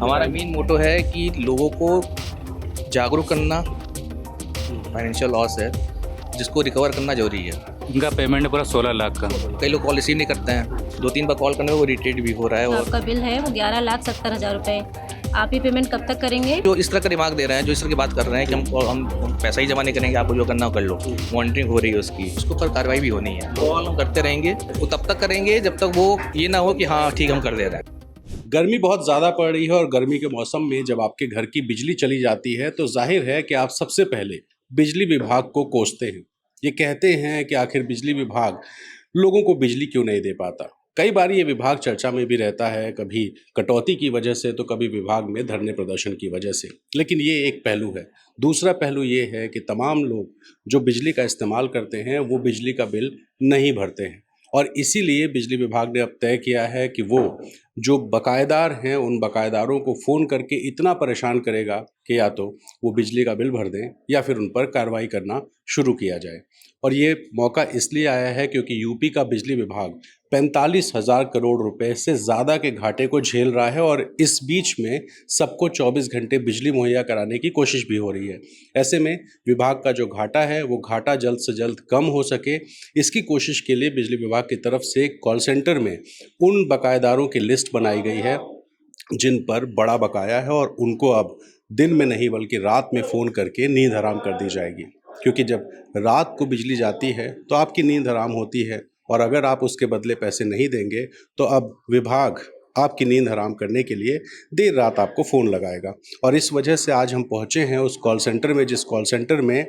हमारा main motto है कि लोगों को जागरूक करना, फाइनेंशियल लॉस है जिसको रिकवर करना जरूरी है। इनका पेमेंट है पूरा 16 लाख का। कई लोग कॉल रिसीव नहीं करते हैं, 2-3 बार कॉल करने में वो इरिटेट भी हो रहा है। जो और आपका बिल है वो 11,70,000 रुपये। आप ये पेमेंट कब तक करेंगे? जो इस तरह का दिमाग दे रहे हैं, जो इस तरह की बात कर रहे हैं कि हम पैसा ही जमा नहीं करेंगे, आपको जो करना हो कर लो, मॉनिटरिंग हो रही है उसके ऊपर कार्रवाई भी होनी है। कॉल हम करते रहेंगे, वो तब तक करेंगे जब तक वो ये ना हो कि हाँ ठीक हम कर दे रहे हैं। गर्मी बहुत ज़्यादा पड़ रही है और गर्मी के मौसम में जब आपके घर की बिजली चली जाती है तो जाहिर है कि आप सबसे पहले बिजली विभाग को कोसते हैं। ये कहते हैं कि आखिर बिजली विभाग लोगों को बिजली क्यों नहीं दे पाता। कई बार ये विभाग चर्चा में भी रहता है, कभी कटौती की वजह से तो कभी विभाग में धरने प्रदर्शन की वजह से। लेकिन ये एक पहलू है। दूसरा पहलू ये है कि तमाम लोग जो बिजली का इस्तेमाल करते हैं वो बिजली का बिल नहीं भरते हैं और इसीलिए बिजली विभाग ने अब तय किया है कि वो जो बकायेदार हैं उन बकायेदारों को फ़ोन करके इतना परेशान करेगा कि या तो वो बिजली का बिल भर दें या फिर उन पर कार्रवाई करना शुरू किया जाए। और ये मौका इसलिए आया है क्योंकि यूपी का बिजली विभाग 45,000 करोड़ रुपए से ज़्यादा के घाटे को झेल रहा है और इस बीच में सबको 24 घंटे बिजली मुहैया कराने की कोशिश भी हो रही है। ऐसे में विभाग का जो घाटा है वो घाटा जल्द से जल्द कम हो सके, इसकी कोशिश के लिए बिजली विभाग की तरफ से कॉल सेंटर में उन बकायेदारों की लिस्ट बनाई गई है जिन पर बड़ा बकाया है और उनको अब दिन में नहीं बल्कि रात में फ़ोन करके नींद हराम कर दी जाएगी। क्योंकि जब रात को बिजली जाती है तो आपकी नींद हराम होती है और अगर आप उसके बदले पैसे नहीं देंगे तो अब विभाग आपकी नींद हराम करने के लिए देर रात आपको फ़ोन लगाएगा। और इस वजह से आज हम पहुँचे हैं उस कॉल सेंटर में जिस कॉल सेंटर में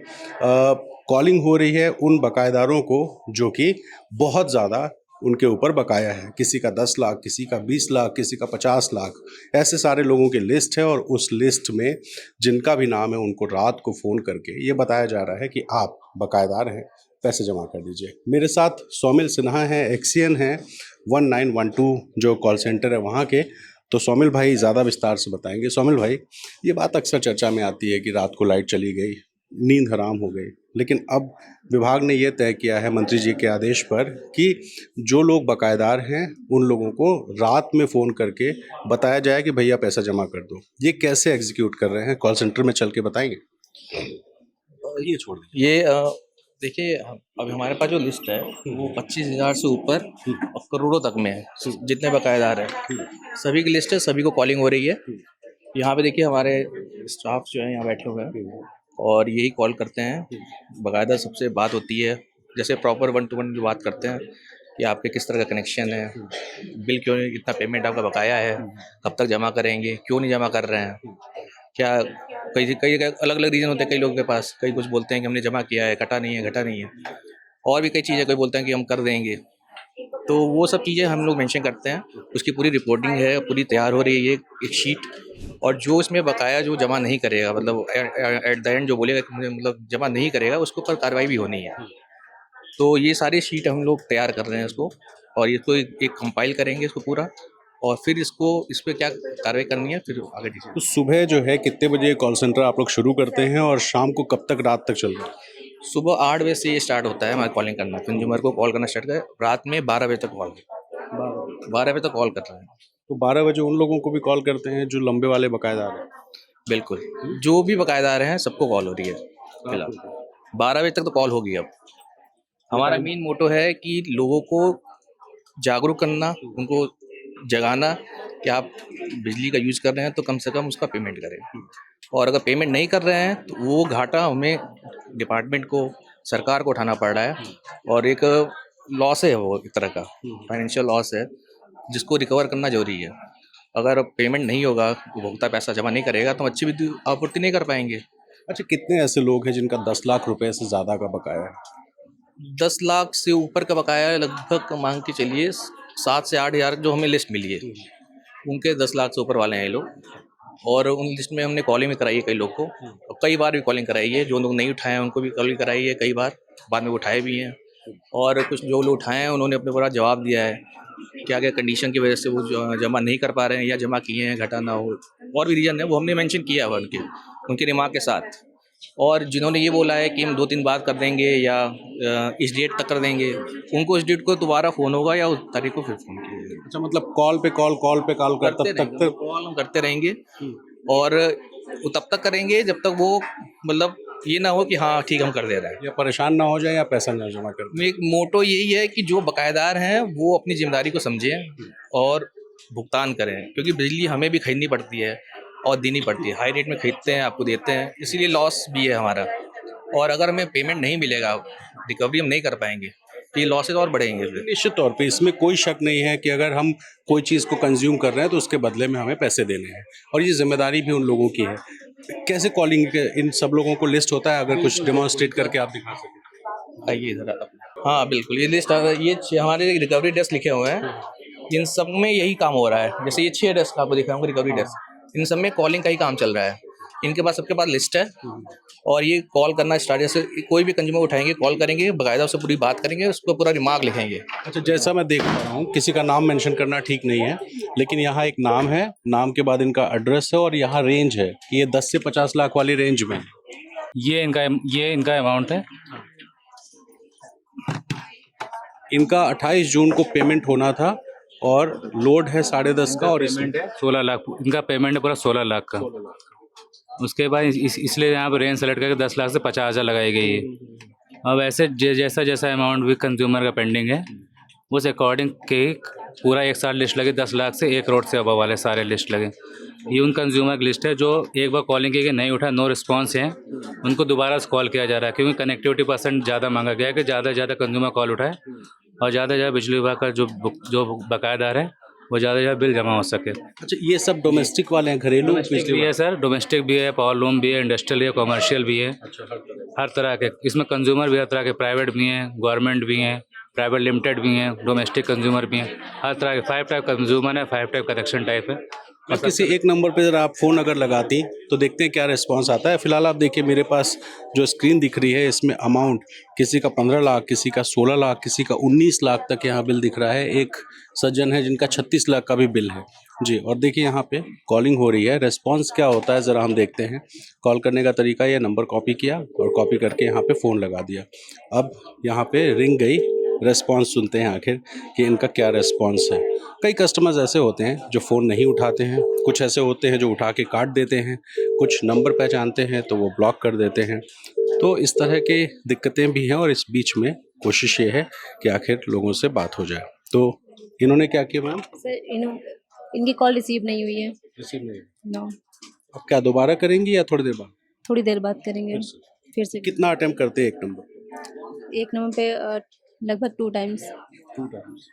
कॉलिंग हो रही है उन बकायेदारों को जो कि बहुत ज़्यादा उनके ऊपर बकाया है। किसी का 10 लाख, किसी का 20 लाख, किसी का 50 लाख, ऐसे सारे लोगों की लिस्ट है और उस लिस्ट में जिनका भी नाम है उनको रात को फ़ोन करके ये बताया जा रहा है कि आप बकायेदार हैं, पैसे जमा कर दीजिए। मेरे साथ सौमिल सिन्हा हैं, एक्सियन हैं 1912 जो कॉल सेंटर है वहाँ के। तो सौमिल भाई ज़्यादा विस्तार से बताएंगे। सौमिल भाई, ये बात अक्सर चर्चा में आती है कि रात को लाइट चली गई, नींद हराम हो गई, लेकिन अब विभाग ने यह तय किया है मंत्री जी के आदेश पर कि जो लोग बकायेदार हैं उन लोगों को रात में फ़ोन करके बताया जाए कि भैया पैसा जमा कर दो। ये कैसे एग्जीक्यूट कर रहे हैं, कॉल सेंटर में चल के बताएंगे? ये छोड़ दीजिए। ये देखिए, अभी हमारे पास जो लिस्ट है वो 25,000 से ऊपर और करोड़ों तक में है। जितने बकायेदार हैं सभी की लिस्ट है, सभी को कॉलिंग हो रही है। यहाँ पे देखिए हमारे स्टाफ जो है यहाँ बैठे हुए हैं और यही कॉल करते हैं। बाकायदा सबसे बात होती है, जैसे प्रॉपर 1 to 1 जो बात करते हैं कि आपके किस तरह का कनेक्शन है, बिल क्यों नहीं, इतना पेमेंट आपका बकाया है, कब तक जमा करेंगे, क्यों नहीं जमा कर रहे हैं, क्या कई कई अलग अलग रीज़न होते हैं कई लोगों के पास। कई कुछ बोलते हैं कि हमने जमा किया है, कटा नहीं है, घटा नहीं है, और भी कई चीज़ें कोई बोलते हैं कि हम कर देंगे। तो वो सब चीज़ें हम लोग मेंशन करते हैं, उसकी पूरी रिपोर्टिंग है, पूरी तैयार हो रही है ये एक शीट। और जो इसमें बकाया जो जमा नहीं करेगा, मतलब एट द एंड जो बोलेगा कि मुझे मतलब जमा नहीं करेगा, उसके ऊपर कार्रवाई भी होनी है। तो ये सारी शीट हम लोग तैयार कर रहे हैं इसको, और इसको एक कंपाइल करेंगे इसको पूरा, और फिर इसको इस पर क्या कार्रवाई करनी है फिर आगे तो सुबह जो है कितने बजे कॉल सेंटर आप लोग शुरू करते हैं और शाम को कब तक, रात तक चल रहा है? सुबह 8 बजे से ये स्टार्ट होता है हमारा कॉलिंग करना, कंज्यूमर को कॉल करना स्टार्ट कर, रात में 12 बजे तक कॉल, 12 बजे तक कॉल कर रहे हैं। तो 12 बजे उन लोगों को भी कॉल करते हैं जो लंबे वाले बकायेदार हैं? बिल्कुल, जो भी बकायेदार हैं सबको कॉल हो रही है फिलहाल। 12 बजे तक तो कॉल होगी अब। हमारा मेन मोटो है कि लोगों को जागरूक करना, उनको जगाना कि आप बिजली का यूज़ कर रहे हैं तो कम से कम उसका पेमेंट करें, और अगर पेमेंट नहीं कर रहे हैं तो वो घाटा हमें, डिपार्टमेंट को, सरकार को उठाना पड़ रहा है, और एक लॉस है, वो एक तरह का फाइनेंशियल लॉस है जिसको रिकवर करना जरूरी है। अगर पेमेंट नहीं होगा, उपभोक्ता पैसा जमा नहीं करेगा तो हम अच्छी विद्युत आपूर्ति नहीं कर पाएंगे। अच्छा, कितने ऐसे लोग हैं जिनका 10 लाख रुपए से ज़्यादा का बकाया है? 10 लाख से ऊपर का बकाया है, लगभग मान के चलिए 7 से 8 हज़ार जो हमें लिस्ट मिली है, उनके 10 लाख से ऊपर वाले हैं ये लोग। और उन लिस्ट में हमने कॉलिंग भी कराई है कई लोग को, और कई बार भी कॉलिंग कराई है। जो लोग नहीं उठाए हैं उनको भी कॉलिंग कराई है कई बार, बाद में उठाए भी हैं। और कुछ जो लोग उठाए हैं उन्होंने अपने पूरा जवाब दिया है क्या क्या कंडीशन की वजह से वो जमा नहीं कर पा रहे हैं या जमा किए हैं, घटा ना हो, और भी रीज़न है वो हमने मेंशन किया हुआ उनके रिमार्क के साथ और जिन्होंने ये बोला है कि हम 2-3 बाद कर देंगे या इस डेट तक कर देंगे, उनको इस डेट को दोबारा फ़ोन होगा या उस तारीख को फिर फ़ोन किया जाएगा। अच्छा, मतलब कॉल पे कॉल कर तब तक तक कॉल हम करते रहेंगे और वो तब तक करेंगे जब तक वो मतलब ये ना हो कि हाँ ठीक हम कर दे रहे हैं। या परेशान ना हो जाए या पैसा ना जमा कर दें। एक मोटो यही है कि जो बकायेदार हैं वो अपनी जिम्मेदारी को समझें और भुगतान करें, क्योंकि बिजली हमें भी खरीदनी पड़ती है और देनी पड़ती है। हाई रेट में खरीदते हैं, आपको देते हैं, इसीलिए लॉस भी है हमारा। और अगर हमें पेमेंट नहीं मिलेगा, रिकवरी हम नहीं कर पाएंगे, तो ये लॉसेज और बढ़ेंगे फिर। निश्चित तौर पे इसमें कोई शक नहीं है कि अगर हम कोई चीज़ को कंज्यूम कर रहे हैं तो उसके बदले में हमें पैसे देने हैं, और ये जिम्मेदारी भी उन लोगों की है। कैसे कॉलिंग इन सब लोगों को लिस्ट होता है, अगर कुछ डेमोन्स्ट्रेट करके आप दिखा सकें। आइए इधर आप। हाँ बिल्कुल, ये लिस्ट ये हमारे रिकवरी डेस्क लिखे हुए हैं, इन सब में यही काम हो रहा है। जैसे ये 6 डेस्क आपको दिखाऊंगा रिकवरी डेस्क, इन सब में कॉलिंग का ही काम चल रहा है। इनके पास सबके पास लिस्ट है और ये कॉल करना स्टार्ट, जैसे कोई भी कंज्यूमर उठाएंगे, कॉल करेंगे, बाकायदा उससे पूरी बात करेंगे, उस पर पूरा रिमार्क लिखेंगे। अच्छा, जैसा मैं देख पा रहा हूँ, किसी का नाम मेंशन करना ठीक नहीं है, लेकिन यहाँ एक नाम है, नाम के बाद इनका एड्रेस है और यहाँ रेंज है कि ये 10 से 50 लाख वाली रेंज में। ये इनका अमाउंट है। इनका 28 जून को पेमेंट होना था और लोड है 10.5 का, और इसमें 16 लाख इनका पेमेंट है पूरा 16 लाख का। उसके बाद इसलिए यहाँ पर रेंज सेलेक्ट करके 10 लाख से 50,000 लगाई गई है। अब ऐसे जैसा जैसा अमाउंट भी कंज्यूमर का पेंडिंग है, उस अकॉर्डिंग के पूरा एक साथ लिस्ट लगे। 10 लाख से 1 करोड़ से अबव वाले सारे लिस्ट लगे। ये उन कंज्यूमर की लिस्ट है जो एक बार कॉलिंग की नहीं उठा, नो रिस्पॉन्स है, उनको दोबारा से कॉल किया जा रहा है, क्योंकि कनेक्टिविटी % ज़्यादा मांगा गया है कि ज़्यादा से ज़्यादा कंज्यूमर कॉल उठाए और ज़्यादा से ज़्यादा बिजली विभाग का जो बकायेदार है वो ज़्यादा से ज़्यादा बिल जमा हो सके। अच्छा, ये सब डोमेस्टिक वाले हैं, घरेलू डोमेस्टिक भी है सर, डोमेस्टिक भी है, पावर लूम भी है, इंडस्ट्रियल भी है, कमर्शियल भी है। हर तरह के इसमें कंज्यूमर भी हर तरह के, प्राइवेट भी हैं, गवर्नमेंट भी हैं, प्राइवेट लिमिटेड भी हैं, डोमेस्टिक कंज्यूमर भी हैं। हर तरह के 5 टाइप कंज्यूमर है, 5 टाइप कनेक्शन टाइप है। और किसी एक नंबर पे जरा आप फ़ोन अगर लगाती तो देखते हैं क्या रिस्पांस आता है। फिलहाल आप देखिए, मेरे पास जो स्क्रीन दिख रही है इसमें अमाउंट किसी का 15 लाख, किसी का 16 लाख, किसी का 19 लाख तक यहाँ बिल दिख रहा है। एक सज्जन है जिनका 36 लाख का भी बिल है जी। और देखिए यहाँ पे कॉलिंग हो रही है, रिस्पांस क्या होता है ज़रा हम देखते हैं। कॉल करने का तरीका, ये नंबर कॉपी किया और कॉपी करके यहाँ पे फ़ोन लगा दिया। अब यहाँ पे रिंग गई, रेस्पॉन्स सुनते हैं आखिर कि इनका क्या रेस्पॉन्स है। कई कस्टमर्स ऐसे होते हैं जो फ़ोन नहीं उठाते हैं, कुछ ऐसे होते हैं जो उठा के काट देते हैं, कुछ नंबर पहचानते हैं तो वो ब्लॉक कर देते हैं। तो इस तरह की दिक्कतें भी हैं और इस बीच में कोशिश ये है कि आखिर लोगों से बात हो जाए। तो इन्होंने क्या किया मैम? सर इनकी कॉल रिसीव नहीं हुई है। रिसीव नहीं। नो, अब क्या दोबारा करेंगी या थोड़ी देर बाद? थोड़ी देर बाद करेंगे फिर से। कितना अटेम्प्ट करते हैं एक नंबर? एक नंबर पे लगभग 2 टाइम्स। 2 टाइम्स।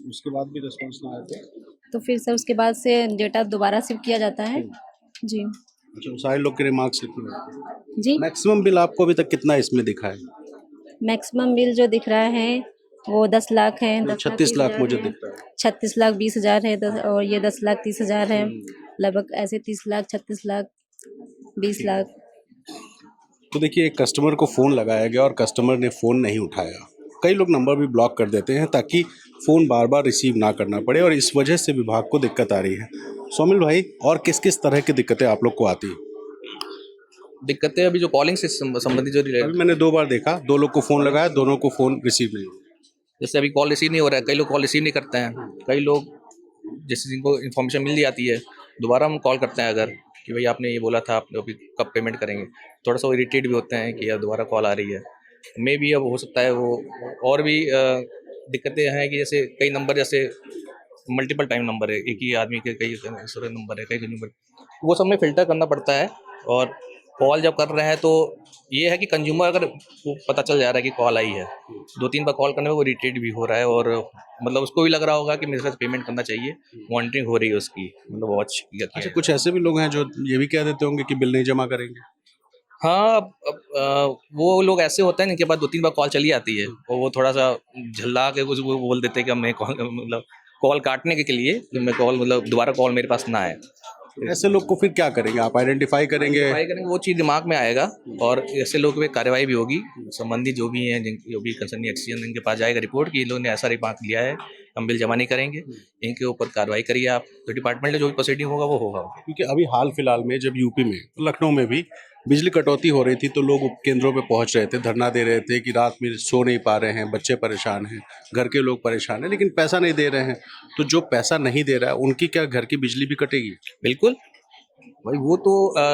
उसके बाद भी रिस्पॉन्स ना आए तो फिर सर उसके बाद से डेटा दोबारा शिफ्ट किया जाता है जी। अच्छा, सारे लोग के रिमार्क्स लिखने होते हैं। जी, मैक्सिमम बिल आपको अभी तक कितना इसमें दिखा है? मैक्सिमम बिल जो दिख रहा है वो 10 लाख है, 36 लाख मुझे दिख रहा है। 36 लाख 20 हज़ार है, और ये 10 लाख 30 हज़ार है। लगभग ऐसे 30 लाख, 36 लाख, 20 लाख। तो देखिए, एक कस्टमर को फ़ोन लगाया गया और कस्टमर ने फ़ोन नहीं उठाया। कई लोग नंबर भी ब्लॉक कर देते हैं ताकि फ़ोन बार बार रिसीव ना करना पड़े, और इस वजह से विभाग को दिक्कत आ रही है। सोमिल भाई, और किस किस तरह की दिक्कतें आप लोग को आती हैं? दिक्कतें अभी जो कॉलिंग से संबंधित जो अभी मैंने 2 बार देखा, 2 लोग को फ़ोन लगाया, दोनों को फ़ोन रिसीव नहीं हुआ। जैसे अभी कॉल रिसीव नहीं हो रहा है, कई लोग कॉल रिसीव नहीं करते हैं। कई लोग जैसे जिनको इन्फॉर्मेशन मिल जाती है, दोबारा हम कॉल करते हैं अगर कि भाई आपने ये बोला था, आप अभी कब पेमेंट करेंगे, थोड़ा सा वो इरिटेट भी होते हैं कि यार दोबारा कॉल आ रही है। मे भी अब हो सकता है वो और भी दिक्कतें हैं कि जैसे कई नंबर, जैसे मल्टीपल टाइम नंबर है, एक ही आदमी के कई सारे नंबर है, कई नंबर, वो सब में फ़िल्टर करना पड़ता है। और कॉल जब कर रहे हैं तो ये है कि कंज्यूमर अगर वो पता चल जा रहा है कि कॉल आई है, 2-3 बार कॉल करने में वो इरिटेट भी हो रहा है, और मतलब उसको भी लग रहा होगा कि मेरे साथ पेमेंट करना चाहिए, मॉनिटरिंग हो रही है उसकी, मतलब वॉच किया अच्छा, कुछ ऐसे भी लोग हैं जो ये भी कह देते होंगे कि बिल नहीं जमा करेंगे? हाँ, वो लोग ऐसे होते हैं जिनके पास 2-3 बार कॉल चली आती है और वो थोड़ा सा झल्ला के कुछ वो बोल देते हैं कि अब मैं कॉल, मतलब कॉल काटने के लिए कि मैं कॉल, मतलब दोबारा कॉल मेरे पास ना आए। ऐसे लोग को फिर क्या करेंगे आप? आइडेंटिफाई करेंगे? ट्राई करेंगे, वो चीज़ दिमाग में आएगा और ऐसे लोगों पे कार्रवाई भी होगी। संबंधित जो भी हैं, जो भी कंसर्निंग एक्सीजन, इनके पास जाएगा रिपोर्ट कि इन लोगों ने ऐसा रिमार्क लिया है, हम बिल जमा नहीं करेंगे, इनके ऊपर कार्रवाई करिए आप। तो डिपार्टमेंट में जो भी प्रोसीडिंग होगा वो होगा। क्योंकि अभी हाल फिलहाल में जब यूपी में, लखनऊ में भी बिजली कटौती हो रही थी तो लोग उपकेंद्रों पे पहुंच रहे थे, धरना दे रहे थे कि रात में सो नहीं पा रहे हैं, बच्चे परेशान हैं, घर के लोग परेशान हैं, लेकिन पैसा नहीं दे रहे हैं। तो जो पैसा नहीं दे रहा है उनकी क्या घर की बिजली भी कटेगी? बिल्कुल भाई, वो तो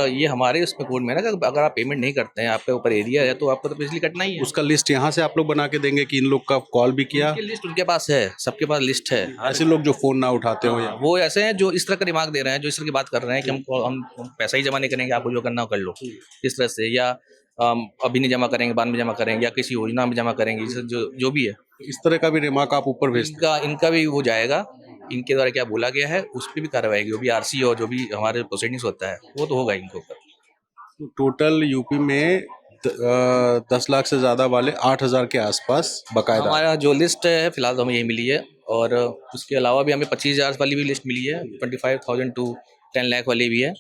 ये हमारे उसमें कोड में है ना कि अगर आप पेमेंट नहीं करते हैं, आपके ऊपर एरिया है, तो आपको तो बिजली कटना ही है। उसका लिस्ट यहाँ से आप लोग बना के देंगे कि इन लोग का कॉल भी किया? उनकी लिस्ट उनके पास है, सबके पास लिस्ट है। ऐसे लोग जो फोन ना उठाते हो या वो ऐसे हैं जो इस तरह का दिमाग दे रहे हैं, जो इस तरह की बात कर रहे हैं कि हम पैसा ही जमा नहीं करेंगे, आपको जो करना हो कर लो, इस तरह से, या अभी नहीं जमा करेंगे, बाद में जमा करेंगे, या किसी योजना में जमा करेंगे, जो जो भी है। इस तरह का भी रिमार्क आप ऊपर भेजते इनका भी वो जाएगा, इनके द्वारा क्या बोला गया है उस पर भी कार्रवाई होगी, वो भी आरसी और जो भी हमारे प्रोसीडिंग्स होता है वो तो होगा इनके ऊपर। हैं? टोटल यूपी में 10 लाख से ज़्यादा वाले 8,000 के आसपास बकायदा। हमारा जो लिस्ट है फिलहाल तो हमें यही मिली है, और उसके अलावा भी हमें 25,000 वाली भी लिस्ट मिली है, 25,000 टू 10 लाख वाली भी है।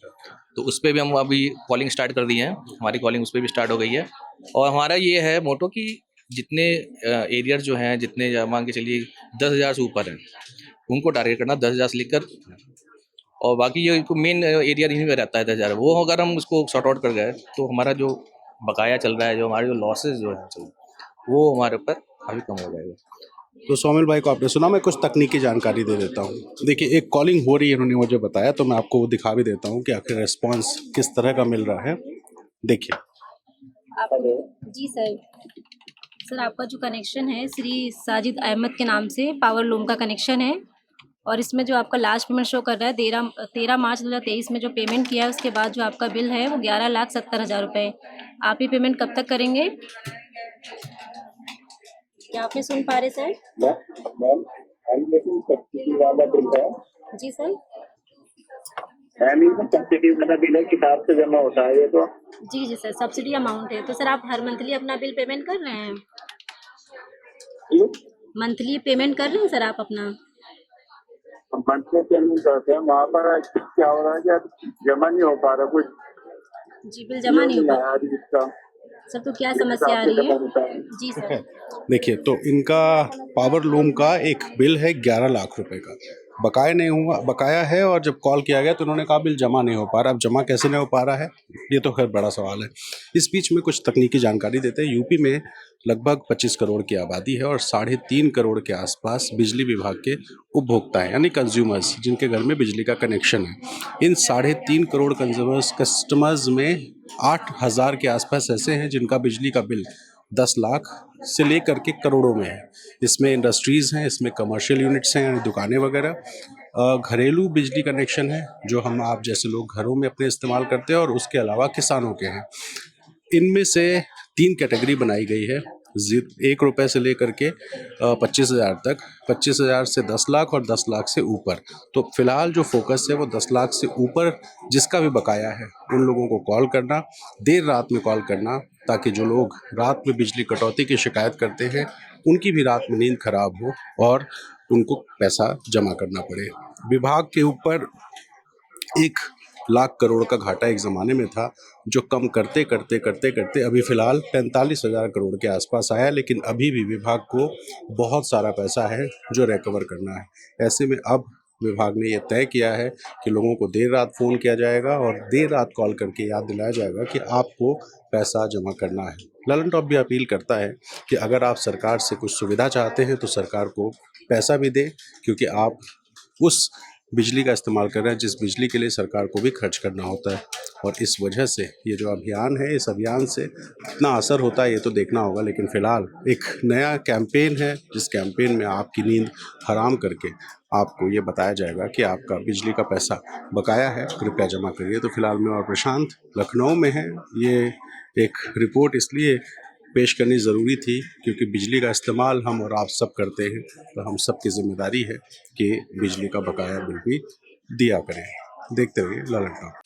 तो उस पर भी हम अभी कॉलिंग स्टार्ट कर दी है, हमारी कॉलिंग उस पर भी स्टार्ट हो गई है। और हमारा ये है मोटो कि जितने एरियर जो हैं, जितने मान के चलिए 10,000 से ऊपर हैं, उनको टारगेट करना 10,000 से लेकर, और बाकी ये मेन एरिया इन्हीं में रहता है 10,000, वो अगर हम उसको सॉर्ट आउट कर गए तो हमारा जो बकाया चल रहा है, जो हमारे जो लॉसेज जो है वो हमारे ऊपर काफ़ी कम हो जाएगा। तो सोमिल भाई को आपने सुना, मैं कुछ तकनीकी जानकारी दे देता हूँ। देखिए, एक कॉलिंग हो रही है, उन्होंने मुझे बताया, तो मैं आपको वो दिखा भी देता हूँ कि आखिर रिस्पॉन्स किस तरह का मिल रहा है। देखिए, आप जी सर। सर आपका जो कनेक्शन है श्री साजिद अहमद के नाम से पावर लूम का कनेक्शन है, और इसमें जो आपका लास्ट पेमेंट शो कर रहा है 13 मार्च 2023 में जो पेमेंट किया है, उसके बाद जो आपका बिल है वो 11,70,000 रुपये। आप ये पेमेंट कब तक करेंगे? क्या आप नहीं सुन पा रहे सर? जी सर। सब्सिडी वाला बिल है, किताब से जमा होता है ये तो। जी सर, सब्सिडी अमाउंट है। तो सर आप हर मंथली अपना बिल पेमेंट कर रहे हैं? मंथली पेमेंट कर रहे हैं सर आप अपना? मंथली पेमेंट करते हैं, वहाँ पर क्या हो रहा है कि अब जमा नहीं हो पा रहा कुछ। जी, बिल जमा नहीं हो पा रहा है इसका। सर, तो क्या समस्या आ रही है? जी सर। देखिए, तो इनका पावर लूम का एक बिल है 11 लाख रुपए का, बकाया नहीं हुआ, बकाया है, और जब कॉल किया गया तो उन्होंने कहा बिल जमा नहीं हो पा रहा। अब जमा कैसे नहीं हो पा रहा है, ये तो खैर बड़ा सवाल है। इस बीच में कुछ तकनीकी जानकारी देते हैं। यूपी में लगभग 25 करोड़ की आबादी है और 3.5 करोड़ के आसपास बिजली विभाग के उपभोक्ता हैं, यानी कंज्यूमर्स, जिनके घर में बिजली का कनेक्शन है। इन 3.5 करोड़ कस्टमर्स में 8,000 के आसपास ऐसे हैं जिनका बिजली का बिल 10 लाख से लेकर के करोड़ों में है। इसमें इंडस्ट्रीज़ हैं, इसमें कमर्शियल यूनिट्स हैं, यानी दुकानें वगैरह, घरेलू बिजली कनेक्शन है जो हम आप जैसे लोग घरों में अपने इस्तेमाल करते हैं, और उसके अलावा किसानों के हैं। इनमें से 3 कैटेगरी बनाई गई है, 1 रुपये से लेकर के 25,000 तक, 25,000 से 10 लाख और 10 लाख से ऊपर। तो फिलहाल जो फोकस है वो 10 लाख से ऊपर जिसका भी बकाया है उन लोगों को कॉल करना, देर रात में कॉल करना, ताकि जो लोग रात में बिजली कटौती की शिकायत करते हैं उनकी भी रात में नींद खराब हो और उनको पैसा जमा करना पड़े। विभाग के ऊपर 1 लाख करोड़ का घाटा एक ज़माने में था, जो कम करते करते करते करते अभी फ़िलहाल 45,000 करोड़ के आसपास आया, लेकिन अभी भी विभाग को बहुत सारा पैसा है जो रिकवर करना है। ऐसे में अब विभाग ने यह तय किया है कि लोगों को देर रात फ़ोन किया जाएगा और देर रात कॉल करके याद दिलाया जाएगा कि आपको पैसा जमा करना है। ललन टॉप भी अपील करता है कि अगर आप सरकार से कुछ सुविधा चाहते हैं तो सरकार को पैसा भी दें, क्योंकि आप उस बिजली का इस्तेमाल कर रहे हैं जिस बिजली के लिए सरकार को भी खर्च करना होता है। और इस वजह से ये जो अभियान है, इस अभियान से कितना असर होता है ये तो देखना होगा, लेकिन फ़िलहाल एक नया कैंपेन है जिस कैंपेन में आपकी नींद हराम करके आपको ये बताया जाएगा कि आपका बिजली का पैसा बकाया है, कृपया जमा करिए। तो फिलहाल मैं और प्रशांत लखनऊ में हैं। ये एक रिपोर्ट इसलिए पेश करनी ज़रूरी थी क्योंकि बिजली का इस्तेमाल हम और आप सब करते हैं, तो हम सब की जिम्मेदारी है कि बिजली का बकाया बिल भी दिया करें। देखते रहिए ललन टॉप।